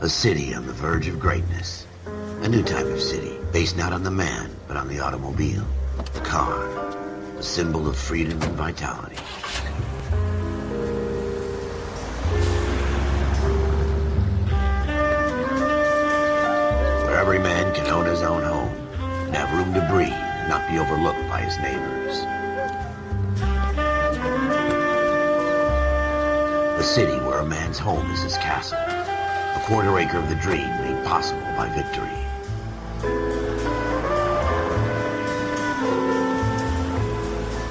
A city on the verge of greatness. A new type of city, based not on the man, but on the automobile. The car. A symbol of freedom and vitality. Where every man can own his own home, and have room to breathe, and not be overlooked by his neighbors. A city where a man's home is his castle. A quarter acre of the dream made possible by victory.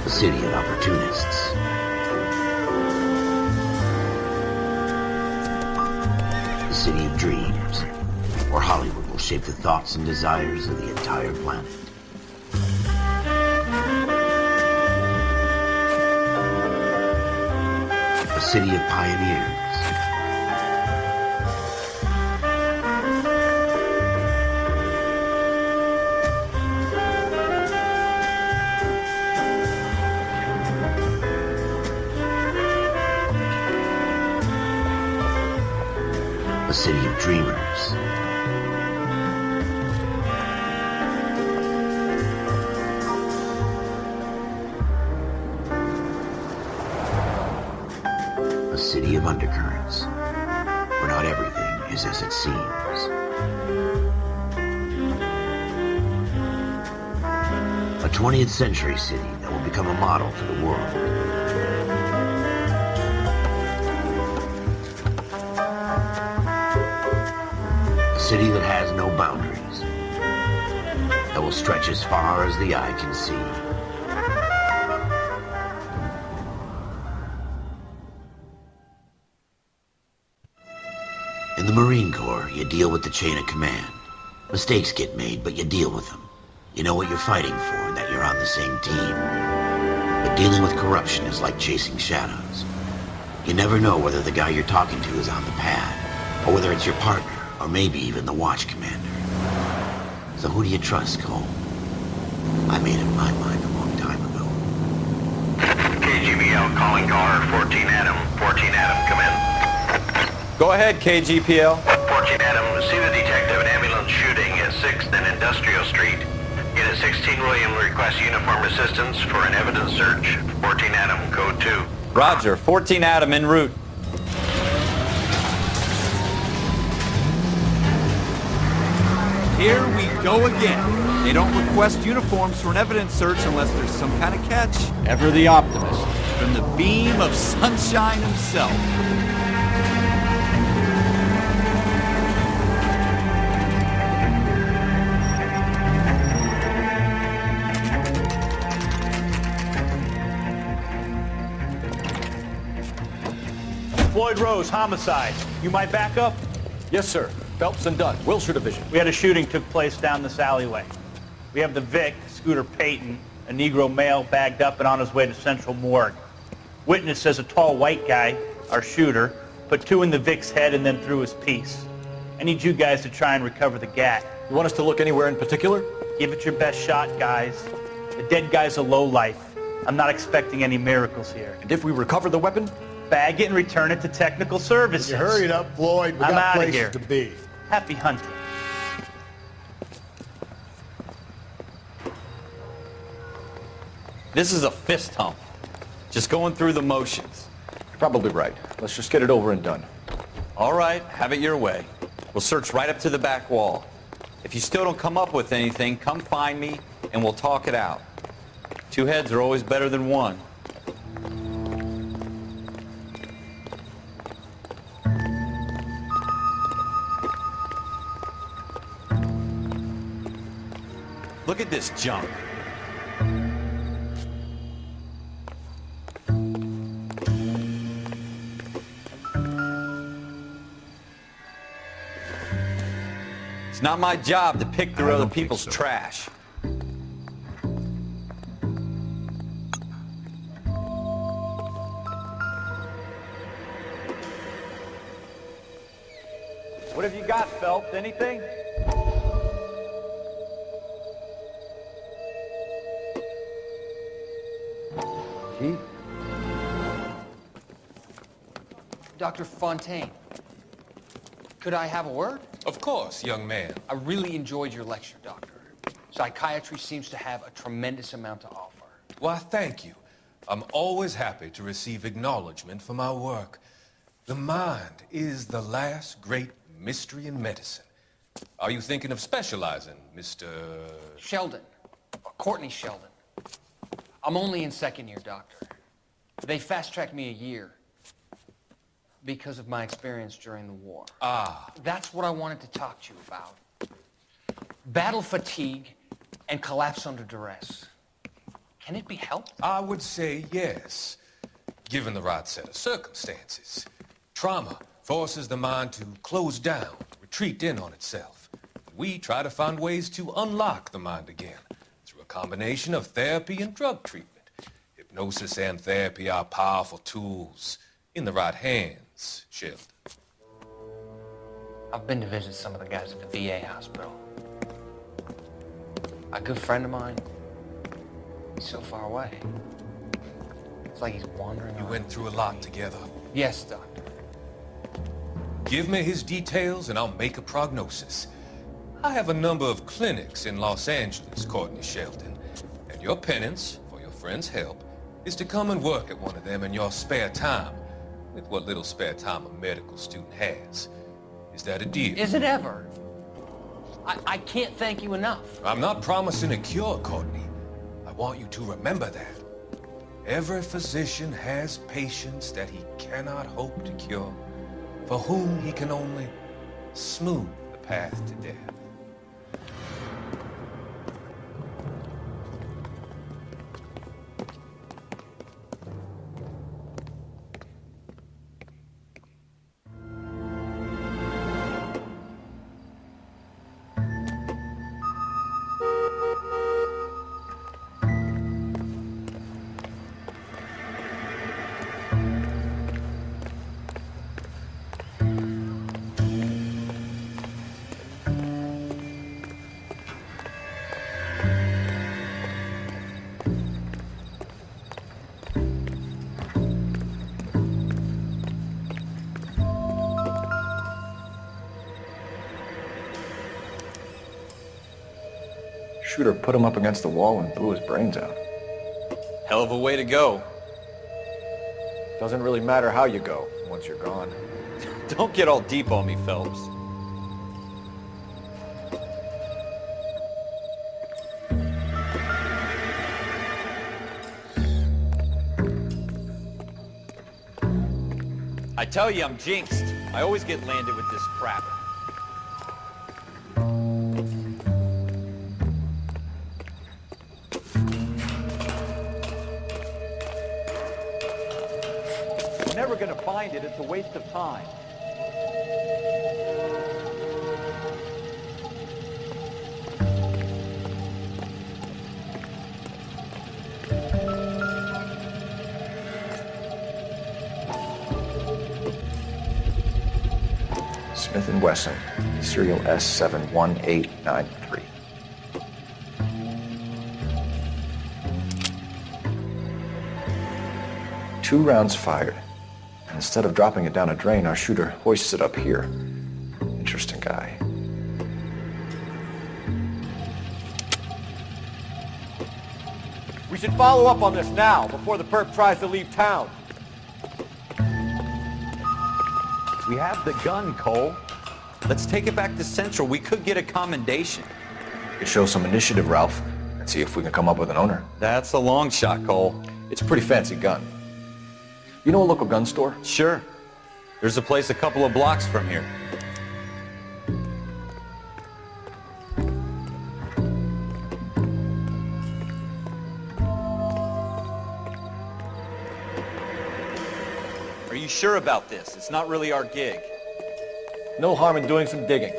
A city of opportunists. A city of dreams, where Hollywood will shape the thoughts and desires of the entire planet. A city of pioneers. A city of dreamers. A city of undercurrents, where not everything is as it seems. A 20th century city that will become a model for the world. A city that has no boundaries, that will stretch as far as the eye can see. In the Marine Corps, you deal with the chain of command. Mistakes get made, but you deal with them. You know what you're fighting for and that you're on the same team. But dealing with corruption is like chasing shadows. You never know whether the guy you're talking to is on the pad, or whether it's your partner, or maybe even the watch commander. So who do you trust, Cole? I made up my mind a long time ago. KGBL calling car 14 Adam. 14 Adam, come in. Go ahead, KGPL. 14 Adam, see the detective in ambulance shooting at 6th and Industrial Street. Unit 16 William requests uniform assistance for an evidence search. 14 Adam, code 2. Roger, 14 Adam en route. Here we go again. They don't request uniforms for an evidence search unless there's some kind of catch. Ever the optimist. From the beam of sunshine himself. Floyd Rose, homicide. You might back up? Yes, sir. Phelps and Dunn, Wilshire Division. We had a shooting took place down this alleyway. We have the Vic, Scooter Payton, a Negro male bagged up and on his way to Central Morgue. Witness says a tall white guy, our shooter, put 2 in the Vic's head and then threw his piece. I need you guys to try and recover the gat. You want us to look anywhere in particular? Give it your best shot, guys. The dead guy's a lowlife. I'm not expecting any miracles here. And if we recover the weapon? Bag it and return it to technical services. You hurry it up, Floyd. We I'm got outta places here. to be. Happy hunting. This is a fist hump. Just going through the motions. You're probably right. Let's just get it over and done. All right, have it your way. We'll search right up to the back wall. If you still don't come up with anything, come find me and we'll talk it out. 2 heads are always better than 1. Look at this junk. It's not my job to pick through other people's trash. What have you got, Phelps? Anything? Chief? Dr. Fontaine. Could I have a word? Of course, young man. I really enjoyed your lecture, Doctor. Psychiatry seems to have a tremendous amount to offer. Why, thank you. I'm always happy to receive acknowledgement for my work. The mind is the last great mystery in medicine. Are you thinking of specializing, Mr. Sheldon. Courtney Sheldon. I'm only in second year, Doctor. They fast-tracked me a year because of my experience during the war. Ah. That's what I wanted to talk to you about. Battle fatigue and collapse under duress. Can it be helped? I would say yes, given the right set of circumstances. Trauma forces the mind to close down, retreat in on itself. We try to find ways to unlock the mind again through a combination of therapy and drug treatment. Hypnosis and therapy are powerful tools in the right hands, Sheldon. I've been to visit some of the guys at the VA hospital. A good friend of mine, he's so far away. It's like he's wandering You around. went through a lot together. Yes, Doctor. Give me his details and I'll make a prognosis. I have a number of clinics in Los Angeles, Courtney Sheldon, and your penance, for your friend's help, is to come and work at one of them in your spare time, with what little spare time a medical student has. Is that a deal? Is it ever? I can't thank you enough. I'm not promising a cure, Courtney. I want you to remember that. Every physician has patients that he cannot hope to cure, for whom he can only smooth the path to death. Shooter put him up against the wall and blew his brains out. Hell of a way to go. Doesn't really matter how you go once you're gone. Don't get all deep on me, Phelps. I tell you, I'm jinxed. I always get landed with this crap. You're never gonna find it. It's a waste of time. Smith & Wesson, serial S71893. Two rounds fired. Instead of dropping it down a drain, our shooter hoists it up here. Interesting guy. We should follow up on this now, before the perp tries to leave town. We have the gun, Cole. Let's take it back to Central. We could get a commendation. We could show some initiative, Ralph, and see if we can come up with an owner. That's a long shot, Cole. It's a pretty fancy gun. You know a local gun store? Sure. There's a place a couple of blocks from here. Are you sure about this? It's not really our gig. No harm in doing some digging.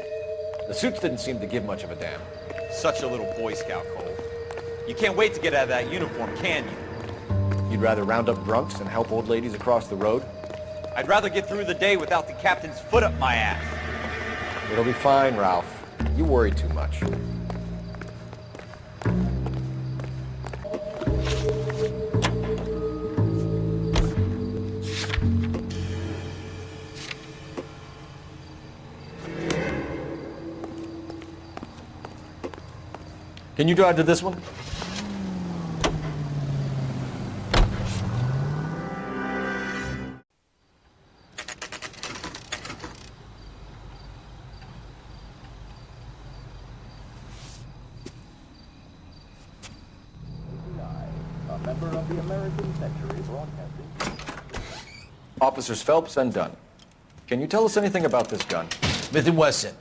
The suits didn't seem to give much of a damn. Such a little Boy Scout, Cole. You can't wait to get out of that uniform, can you? You'd rather round up drunks than help old ladies across the road? I'd rather get through the day without the captain's foot up my ass. It'll be fine, Ralph. You worry too much. Can you drive to this one? Officers Phelps and Dunn. Can you tell us anything about this gun? Smith & Wesson,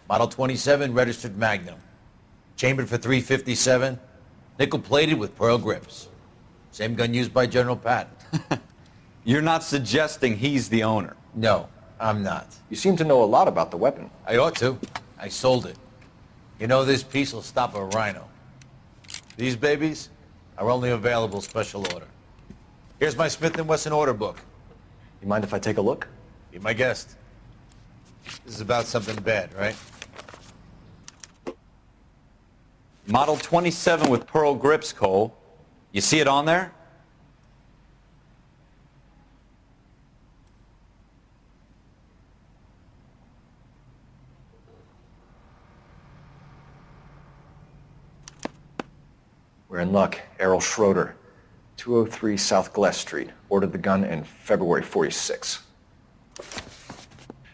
Model 27, registered Magnum. Chambered for .357, nickel-plated with pearl grips. Same gun used by General Patton. You're not suggesting he's the owner? No, I'm not. You seem to know a lot about the weapon. I ought to. I sold it. You know, this piece will stop a rhino. These babies are only available special order. Here's my Smith & Wesson order book. You mind if I take a look? Be my guest. This is about something bad, right? Model 27 with pearl grips, Cole. You see it on there? We're in luck. Errol Schroeder, 203 South Glass Street. Ordered the gun in February '46.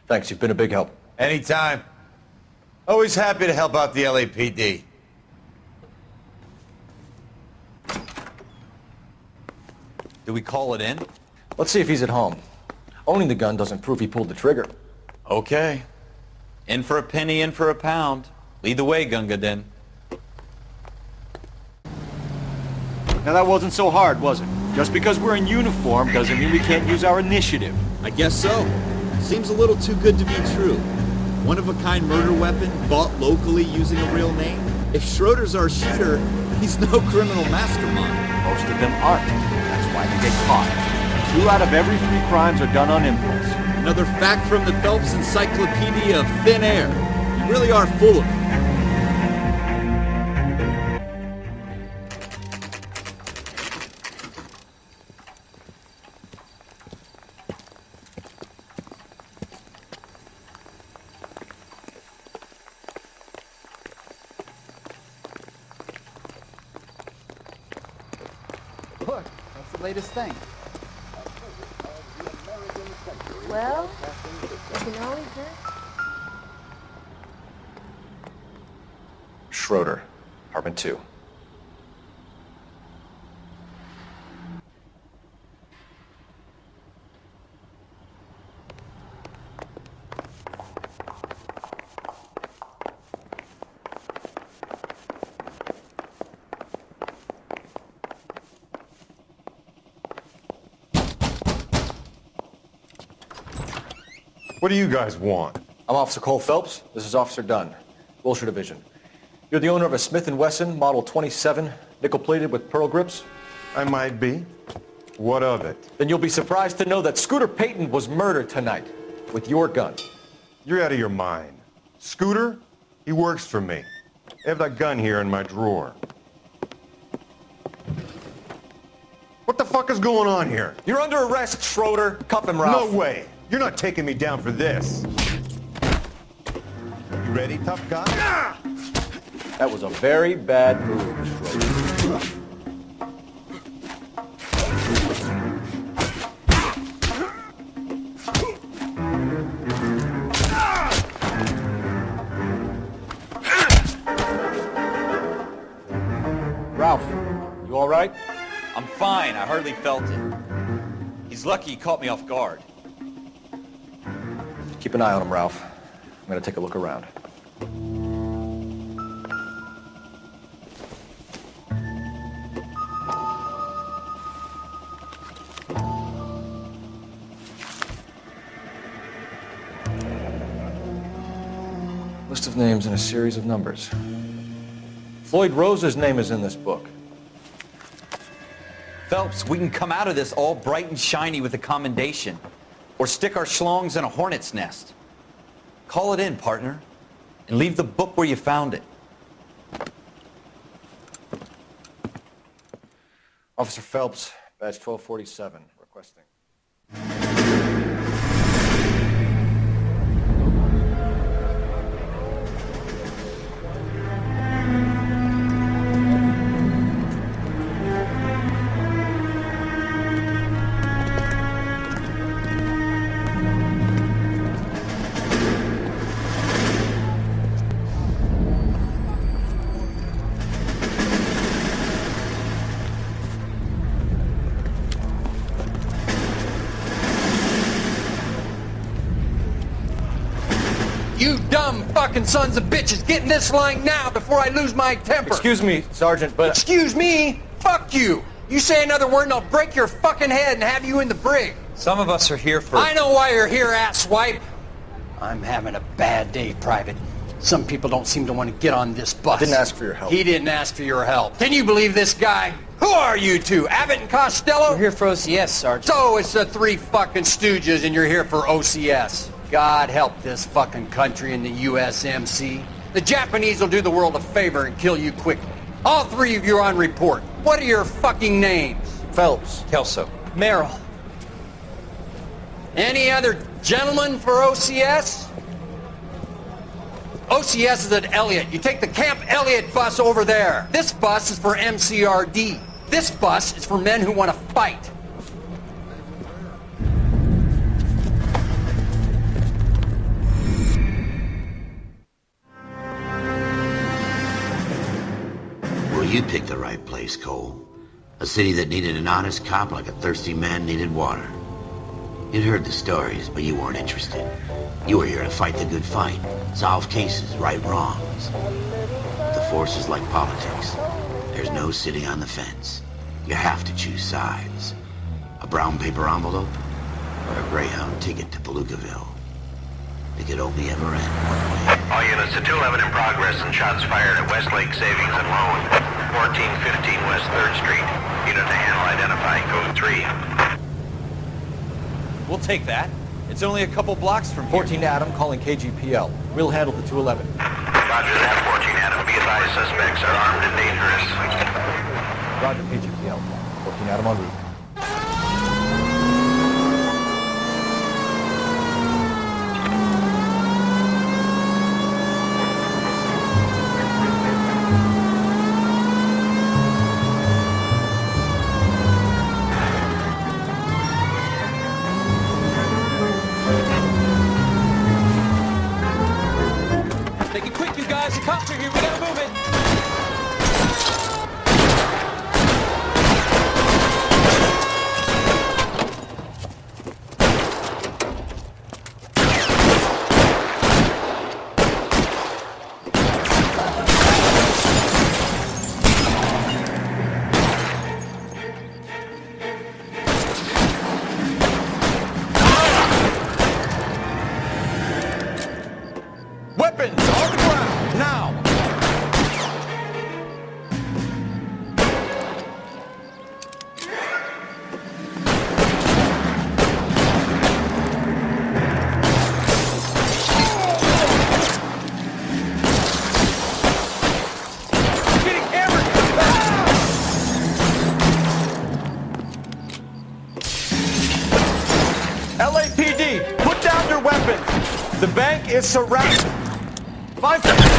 Thanks, you've been a big help. Anytime. Always happy to help out the LAPD. Do we call it in? Let's see if he's at home. Owning the gun doesn't prove he pulled the trigger. Okay. In for a penny, in for a pound. Lead the way, Gunga Din. Now that wasn't so hard, was it? Just because we're in uniform doesn't mean we can't use our initiative. I guess so. Seems a little too good to be true. One-of-a-kind murder weapon bought locally using a real name? If Schroeder's our shooter, he's no criminal mastermind. Most of them aren't. That's why they get caught. 2 out of every 3 crimes are done on impulse. Another fact from the Phelps Encyclopedia of Thin Air. You really are full of it. Look, what's the latest thing? Well, it can always hurt. Schroeder, apartment 2. What do you guys want? I'm Officer Cole Phelps. This is Officer Dunn, Wilshire Division. You're the owner of a Smith & Wesson Model 27, nickel-plated with pearl grips? I might be. What of it? Then you'll be surprised to know that Scooter Payton was murdered tonight with your gun. You're out of your mind. Scooter? He works for me. I have that gun here in my drawer. What the fuck is going on here? You're under arrest, Schroeder. Cuff him, Ralph. No way. You're not taking me down for this. You ready, tough guy? That was a very bad move, Schroeder. Ralph, you all right? I'm fine. I hardly felt it. He's lucky he caught me off guard. Keep an eye on him, Ralph. I'm gonna take a look around. List of names and a series of numbers. Floyd Rose's name is in this book. Phelps, we can come out of this all bright and shiny with a commendation. Or stick our schlongs in a hornet's nest. Call it in, partner. And leave the book where you found it. Officer Phelps, badge 1247, requesting. dumb fucking sons of bitches. Get in this line now before I lose my temper. Excuse me, Sergeant, but... Excuse me? Fuck you. You say another word and I'll break your fucking head and have you in the brig. Some of us are here for... I know why you're here, asswipe. I'm having a bad day, Private. Some people don't seem to want to get on this bus. I didn't ask for your help. He didn't ask for your help. Can you believe this guy? Who are you two? Abbott and Costello? We're here for OCS, Sergeant. So it's the three fucking stooges and you're here for OCS. God help this fucking country and the USMC. The Japanese will do the world a favor and kill you quickly. All three of you are on report. What are your fucking names? Phelps. Kelso. Merrill. Any other gentlemen for OCS? OCS is at Elliott. You take the Camp Elliott bus over there. This bus is for MCRD. This bus is for men who want to fight. Well, you picked the right place, Cole. A city that needed an honest cop like a thirsty man needed water. You'd heard the stories, but you weren't interested. You were here to fight the good fight, solve cases, right wrongs. The force is like politics. There's no sitting on the fence. You have to choose sides. A brown paper envelope or a Greyhound ticket to Palookaville. It could only ever end one way. All units to 211 in progress and shots fired at Westlake Savings and Loan, 1415 West 3rd Street. Unit to handle identify, code 3. We'll take that. It's only a couple blocks from here. 14 Adam calling KGPL. We'll handle the 211. Roger that, 14 Adam. Be advised, suspects are armed and dangerous. Roger, KGPL. 14 Adam en route. LAPD, put down your weapons. The bank is surrounded. 5 seconds.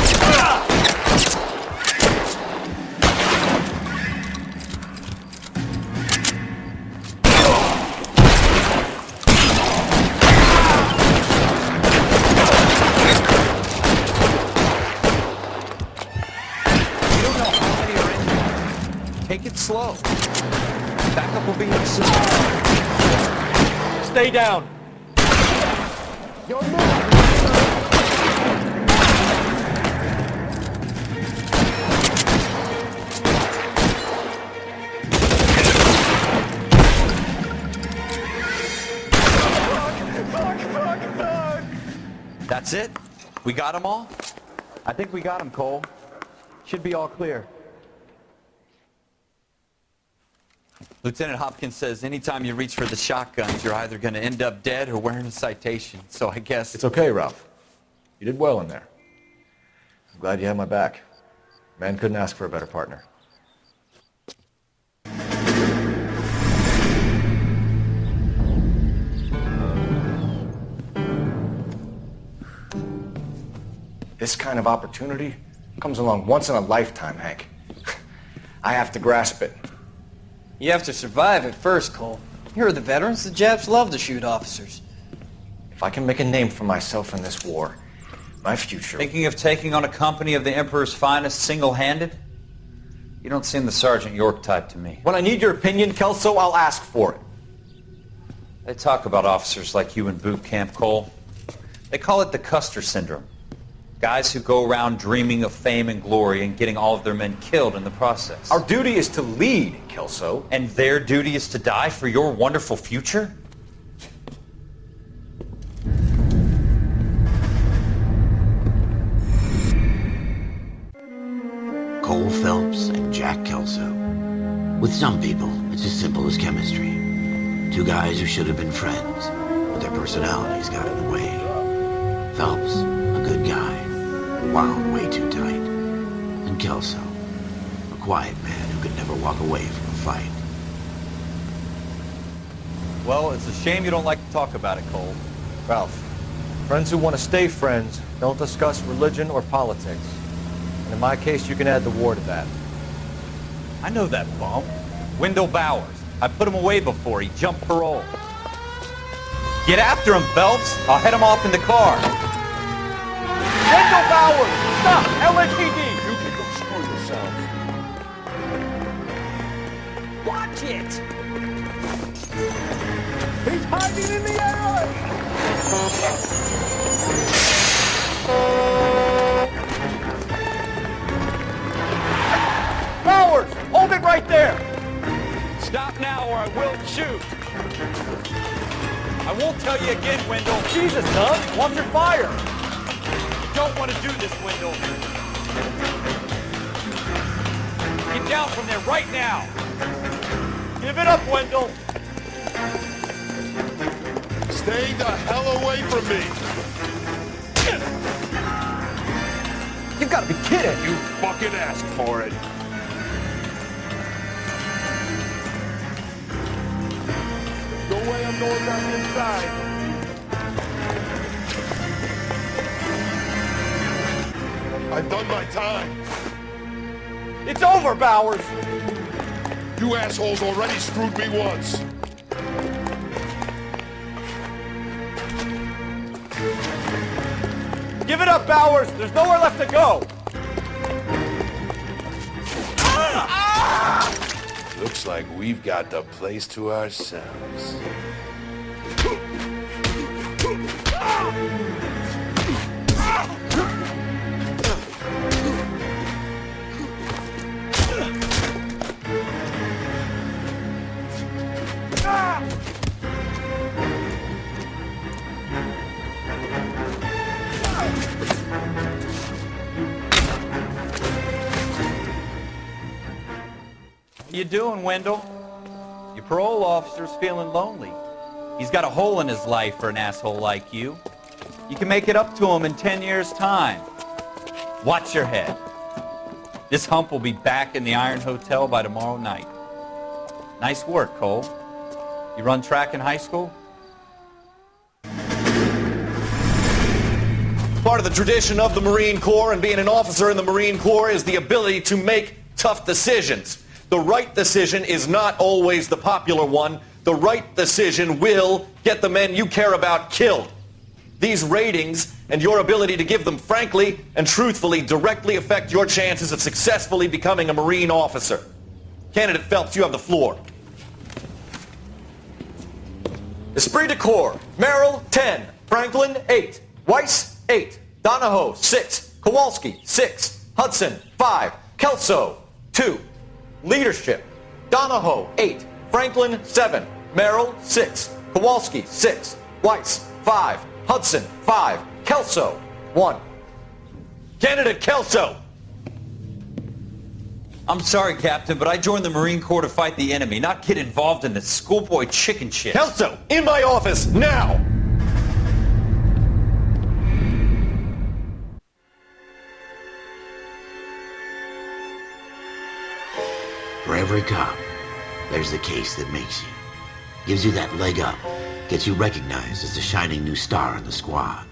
Take it slow. Backup will be in soon. Stay down. That's it? We got them all? I think we got them, Cole. Should be all clear. Lieutenant Hopkins says anytime you reach for the shotguns, you're either going to end up dead or wearing a citation. So I guess... It's okay, Ralph. You did well in there. I'm glad you had my back. Man couldn't ask for a better partner. This kind of opportunity comes along once in a lifetime, Hank. I have to grasp it. You have to survive it first, Cole. Here are the veterans. The Japs love to shoot officers. If I can make a name for myself in this war, my future... Thinking of taking on a company of the Emperor's finest single-handed? You don't seem the Sergeant York type to me. When I need your opinion, Kelso, I'll ask for it. They talk about officers like you in boot camp, Cole. They call it the Custer syndrome. Guys who go around dreaming of fame and glory and getting all of their men killed in the process. Our duty is to lead, Kelso. And their duty is to die for your wonderful future? Cole Phelps and Jack Kelso. With some people, it's as simple as chemistry. Two guys who should have been friends, but their personalities got in the way. Phelps, a good guy, wound way too tight. And Kelso, a quiet man who could never walk away from a fight. Well, it's a shame you don't like to talk about it, Cole. Ralph, friends who want to stay friends don't discuss religion or politics. And in my case, you can add the war to that. I know that bum. Wendell Bowers. I put him away before. He jumped parole. Get after him, Phelps. I'll head him off in the car. Wendell Bowers! Stop! LAPD! You can go screw yourself. Watch it! He's hiding in the alley! Bowers! Hold it right there! Stop now or I will shoot. I won't tell you again, Wendell. Jesus, son! Watch your fire! You don't want to do this, Wendell. Get down from there right now. Give it up, Wendell! Stay the hell away from me! You've got to be kidding! You fucking asked for it! No way I'm going back inside! I've done my time! It's over, Bowers! You assholes already screwed me once! Give it up, Bowers! There's nowhere left to go! Looks like we've got the place to ourselves. How you doing, Wendell? Your parole officer's feeling lonely. He's got a hole in his life for an asshole like you. You can make it up to him in 10 years' time. Watch your head. This hump will be back in the Iron Hotel by tomorrow night. Nice work, Cole. You run track in high school? Part of the tradition of the Marine Corps and being an officer in the Marine Corps is the ability to make tough decisions. The right decision is not always the popular one. The right decision will get the men you care about killed. These ratings and your ability to give them frankly and truthfully directly affect your chances of successfully becoming a Marine officer. Candidate Phelps, you have the floor. Esprit de Corps, Merrill, 10. Franklin, 8. Weiss, 8. Donahoe, 6. Kowalski, 6. Hudson, 5. Kelso, 2. Leadership, Donahoe, 8. Franklin, 7. Merrill, 6. Kowalski, 6. Weiss, 5. Hudson, 5. Kelso, 1. Candidate Kelso! I'm sorry, Captain, but I joined the Marine Corps to fight the enemy, not get involved in this schoolboy chicken shit. Kelso, in my office, now! For every cop, there's the case that makes you. Gives you that leg up, gets you recognized as the shining new star in the squad.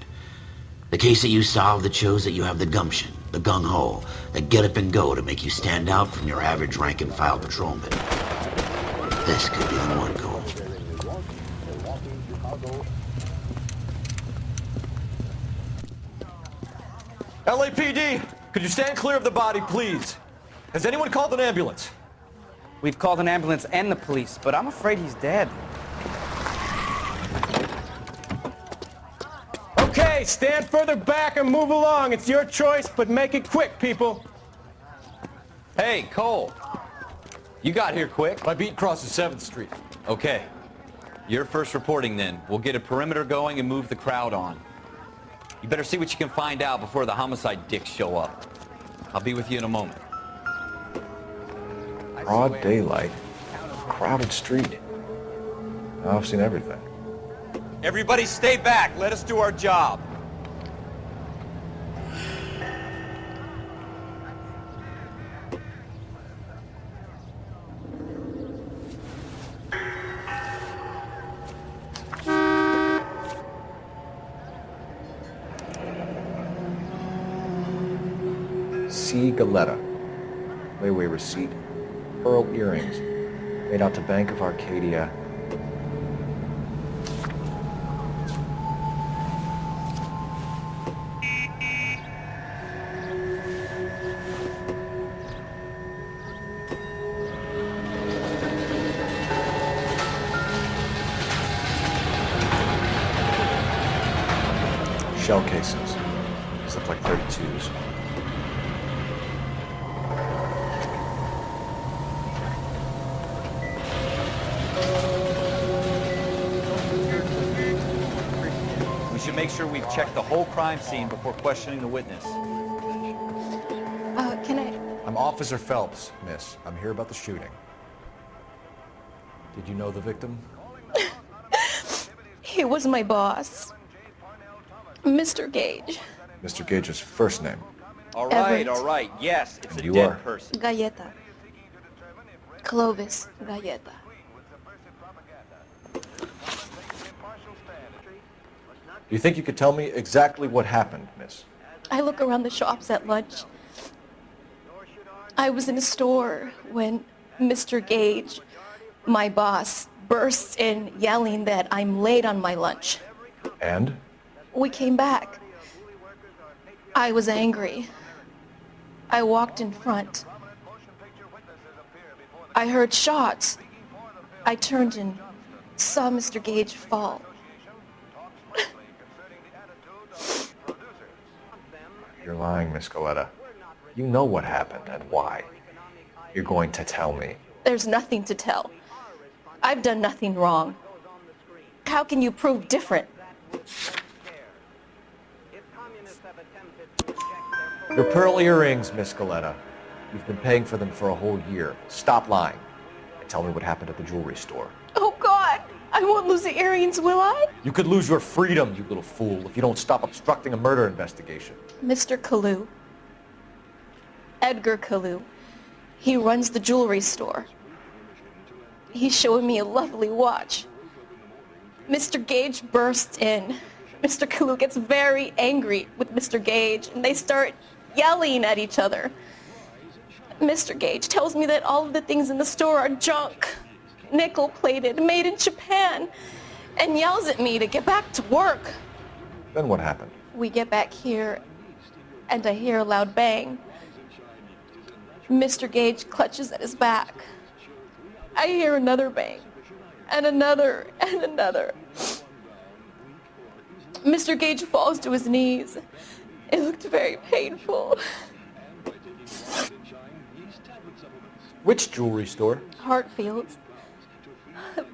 The case that you solve that shows that you have the gumption, the gung-ho, the get up and go to make you stand out from your average rank-and-file patrolman. This could be the one, Cole. LAPD, could you stand clear of the body, please? Has anyone called an ambulance? We've called an ambulance and the police, but I'm afraid he's dead. Okay, Okay, stand further back and move along. It's your choice, but make it quick, people. Hey, Cole. You got here quick. My beat crosses 7th Street. Okay. You're first reporting then. We'll get a perimeter going and move the crowd on. You better see what you can find out before the homicide dicks show up. I'll be with you in a moment. Broad daylight. Crowded street. Now I've seen everything. Everybody stay back. Let us do our job. C. Galetta. Layaway receipt. Pearl earrings. Made out to Bank of Arcadia. Shell cases. These look like 32s. We should make sure we've checked the whole crime scene before questioning the witness. Can I... I'm Officer Phelps, miss. I'm here about the shooting. Did you know the victim? He was my boss. Mr. Gage. Mr. Gage's first name. All Everett. right. Yes, it's And a you dead are? person. Galleta. Clovis Galleta. Do you think you could tell me exactly what happened, miss? I look around the shops at lunch. I was in a store when Mr. Gage, my boss, bursts in yelling that I'm late on my lunch. And? We came back. I was angry. I walked in front. I heard shots. I turned and saw Mr. Gage fall. You're lying, Miss Galetta. You know what happened and why. You're going to tell me. There's nothing to tell. I've done nothing wrong. How can you prove different? Your pearl earrings, Miss Galetta. You've been paying for them for a whole year. Stop lying and tell me what happened at the jewelry store. Oh God, I won't lose the earrings, will I? You could lose your freedom, you little fool, if you don't stop obstructing a murder investigation. Mr. Kalu. Edgar Kalu. He runs the jewelry store. He's showing me a lovely watch. Mr. Gage bursts in. Mr. Kalu gets very angry with Mr. Gage, and they start yelling at each other. Mr. Gage tells me that all of the things in the store are junk, nickel-plated, made in Japan, and yells at me to get back to work. Then what happened? We get back here, and I hear a loud bang. Mr. Gage clutches at his back. I hear another bang, and another, and another. Mr. Gage falls to his knees. It looked very painful. Which jewelry store? Hartfield's.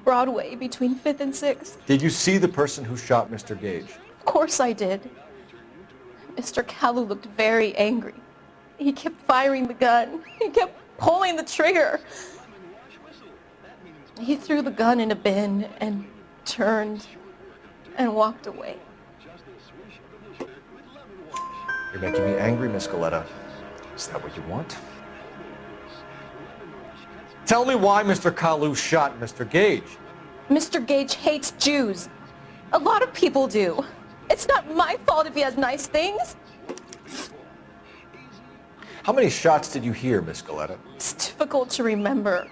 Broadway, between 5th and 6th. Did you see the person who shot Mr. Gage? Of course I did. Mr. Kalu looked very angry. He kept firing the gun. He kept pulling the trigger. He threw the gun in a bin and turned and walked away. You're making me angry, Miss Galetta. Is that what you want? Tell me why Mr. Kalu shot Mr. Gage. Mr. Gage hates Jews. A lot of people do. It's not my fault if he has nice things. How many shots did you hear, Miss Galetta? It's difficult to remember.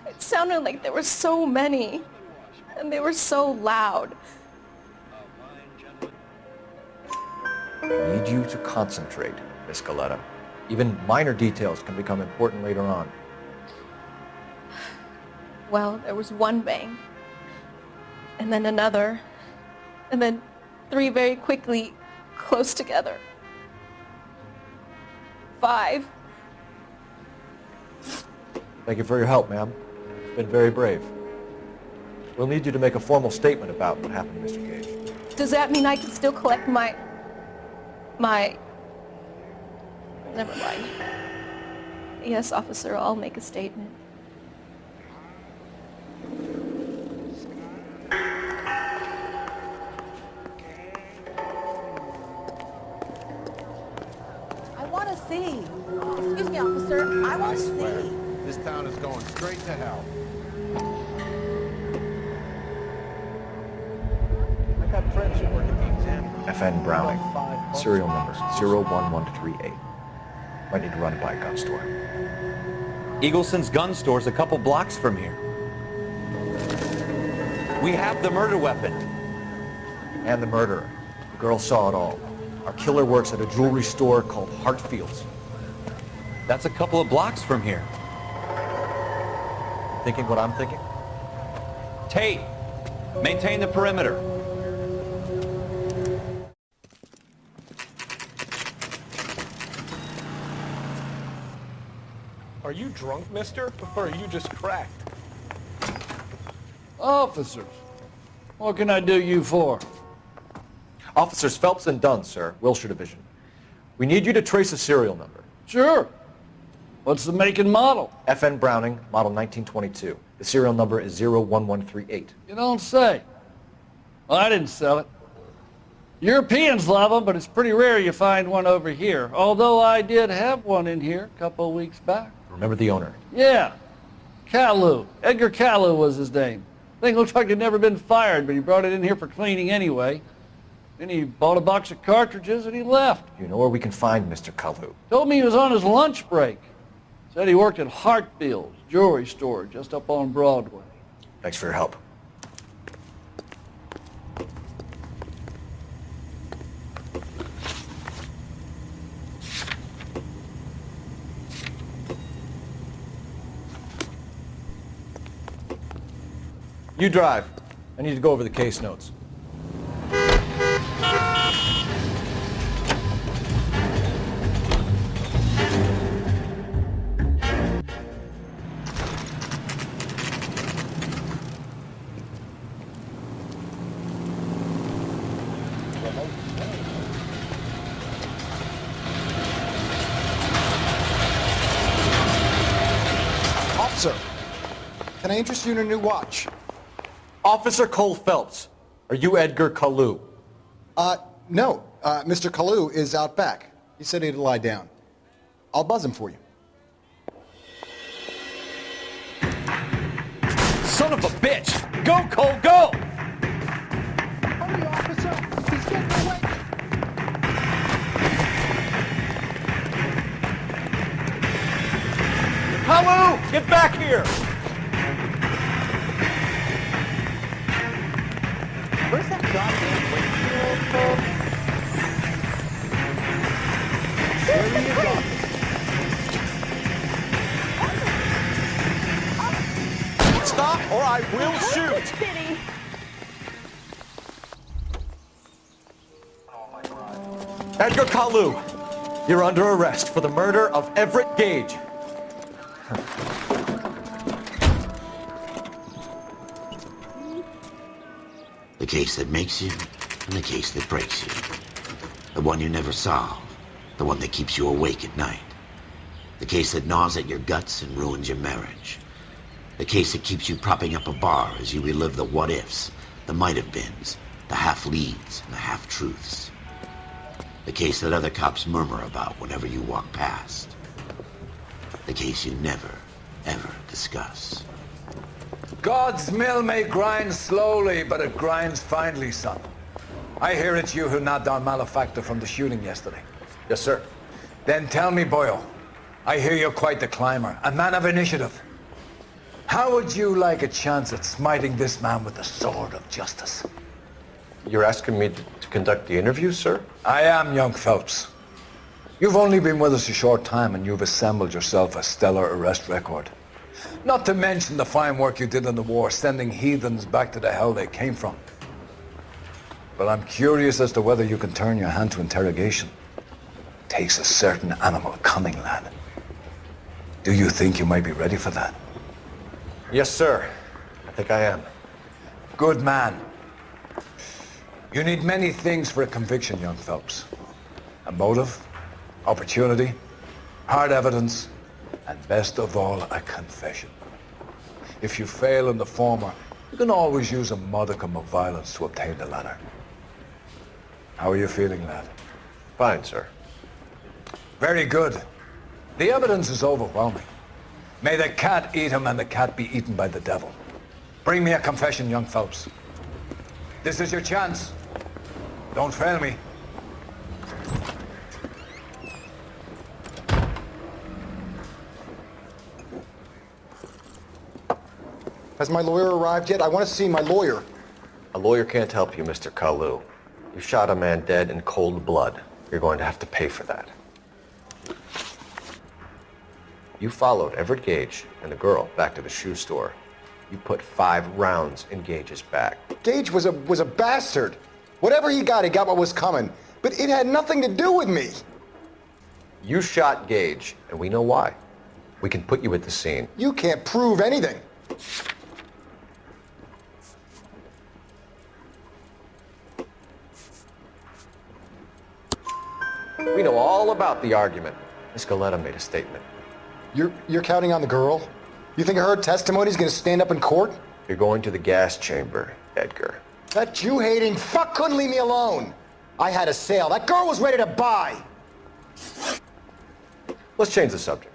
It sounded like there were so many, and they were so loud. I need you to concentrate, Miss Galetta. Even minor details can become important later on. Well, there was one bang, and then another, and then 3 very quickly, close together. 5. Thank you for your help, ma'am. You've been very brave. We'll need you to make a formal statement about what happened to Mr. Gage. Does that mean I can still collect my... Never mind. Yes, officer, I'll make a statement. I want to see. Excuse me, officer. I want to see. This town is going straight to hell. I got friends who work at the exam. FN Browning, serial number 01138. Might need to run it by a gun store. Eagleson's gun store's a couple blocks from here. We have the murder weapon. And the murderer. The girl saw it all. Our killer works at a jewelry store called Hartfield's. That's a couple of blocks from here. Thinking what I'm thinking? Tate, maintain the perimeter. Are you drunk, mister? Or are you just cracked? Officers, what can I do you for? Officers Phelps and Dunn, sir, Wilshire Division. We need you to trace a serial number. Sure. What's the make and model? FN Browning, model 1922. The serial number is 01138. You don't say. Well, I didn't sell it. Europeans love them, but it's pretty rare you find one over here. Although I did have one in here a couple of weeks back. Remember the owner? Yeah. Caillou. Edgar Caillou was his name. Thing looked like he'd never been fired, but he brought it in here for cleaning anyway. Then he bought a box of cartridges and he left. You know where we can find Mr. Caillou? Told me he was on his lunch break. Said he worked at Hartfield's jewelry store just up on Broadway. Thanks for your help. You drive. I need to go over the case notes. Officer, can I interest you in a new watch? Officer Cole Phelps, are you Edgar Caillou? No. Mr. Caillou is out back. He said he'd lie down. I'll buzz him for you. Son of a bitch! Go, Cole, go! Hurry, officer! He's getting away! Caillou, get back here! Where's that goddamn Wakefield? There he is, officer. Stop or I will shoot! Edgar Caillou, you're under arrest for the murder of Everett Gage. The case that makes you, and the case that breaks you. The one you never solve, the one that keeps you awake at night. The case that gnaws at your guts and ruins your marriage. The case that keeps you propping up a bar as you relive the what-ifs, the might-have-beens, the half-leads, and the half-truths. The case that other cops murmur about whenever you walk past. The case you never, ever discuss. God's mill may grind slowly, but it grinds finely, son. I hear it's you who knocked down Malefactor from the shooting yesterday. Yes, sir. Then tell me, boyo, I hear you're quite the climber, a man of initiative. How would you like a chance at smiting this man with the sword of justice? You're asking me to conduct the interview, sir? I am, young Phelps. You've only been with us a short time and you've assembled yourself a stellar arrest record. Not to mention the fine work you did in the war, sending heathens back to the hell they came from. but I'm curious as to whether you can turn your hand to interrogation. Takes a certain animal cunning, lad. Do you think you might be ready for that? Yes, sir. I think I am. Good man. You need many things for a conviction, young folks. A motive, opportunity, hard evidence, and best of all, a confession. If you fail in the former, you can always use a modicum of violence to obtain the latter. How are you feeling, lad? Fine, sir. Very good. The evidence is overwhelming. May the cat eat him and the cat be eaten by the devil. Bring me a confession, young folks. This is your chance. Don't fail me. Has my lawyer arrived yet? I want to see my lawyer. A lawyer can't help you, Mr. Kalu. You shot a man dead in cold blood. You're going to have to pay for that. You followed Everett Gage and the girl back to the shoe store. You put 5 rounds in Gage's back. Gage was a bastard. Whatever he got what was coming. But it had nothing to do with me. You shot Gage, and we know why. We can put you at the scene. You can't prove anything. We know all about the argument. Miss Galetta made a statement. You're counting on the girl? You think her testimony is going to stand up in court? You're going to the gas chamber, Edgar. That Jew-hating fuck couldn't leave me alone. I had a sale. That girl was ready to buy. Let's change the subject.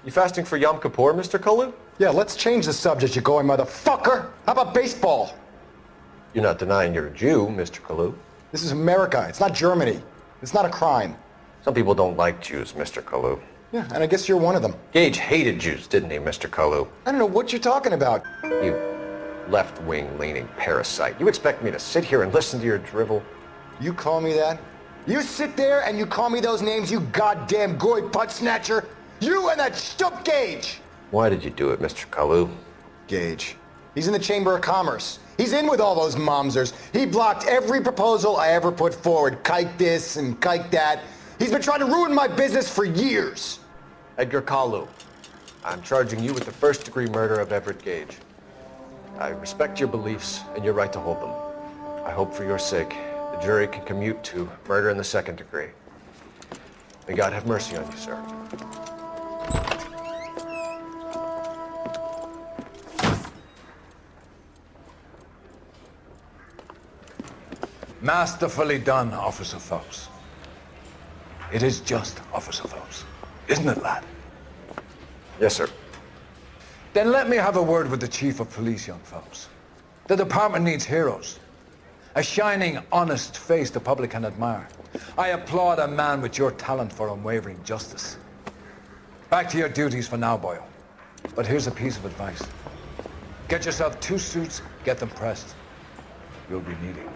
You fasting for Yom Kippur, Mr. Kalu? Yeah, let's change the subject, you going motherfucker. How about baseball? You're not denying you're a Jew, Mr. Kalu. This is America. It's not Germany. It's not a crime. Some people don't like Jews, Mr. Kalu. Yeah, and I guess you're one of them. Gage hated Jews, didn't he, Mr. Kalu? I don't know what you're talking about. You left-wing leaning parasite. You expect me to sit here and listen to your drivel? You call me that? You sit there and you call me those names, you goddamn goy butt snatcher? You and that shtup Gage! Why did you do it, Mr. Kalu? Gage. He's in the Chamber of Commerce. He's in with all those momsers. He blocked every proposal I ever put forward. Kike this and kike that. He's been trying to ruin my business for years. Edgar Kalu, I'm charging you with the first-degree murder of Everett Gage. I respect your beliefs and your right to hold them. I hope for your sake the jury can commute to murder in the second degree. May God have mercy on you, sir. Masterfully done, Officer Phelps. It is just, Officer Phelps. Isn't it, lad? Yes, sir. Then let me have a word with the Chief of Police, young Phelps. The department needs heroes. A shining, honest face the public can admire. I applaud a man with your talent for unwavering justice. Back to your duties for now, Boyle. But here's a piece of advice. Get yourself 2 suits, get them pressed. You'll be needing them.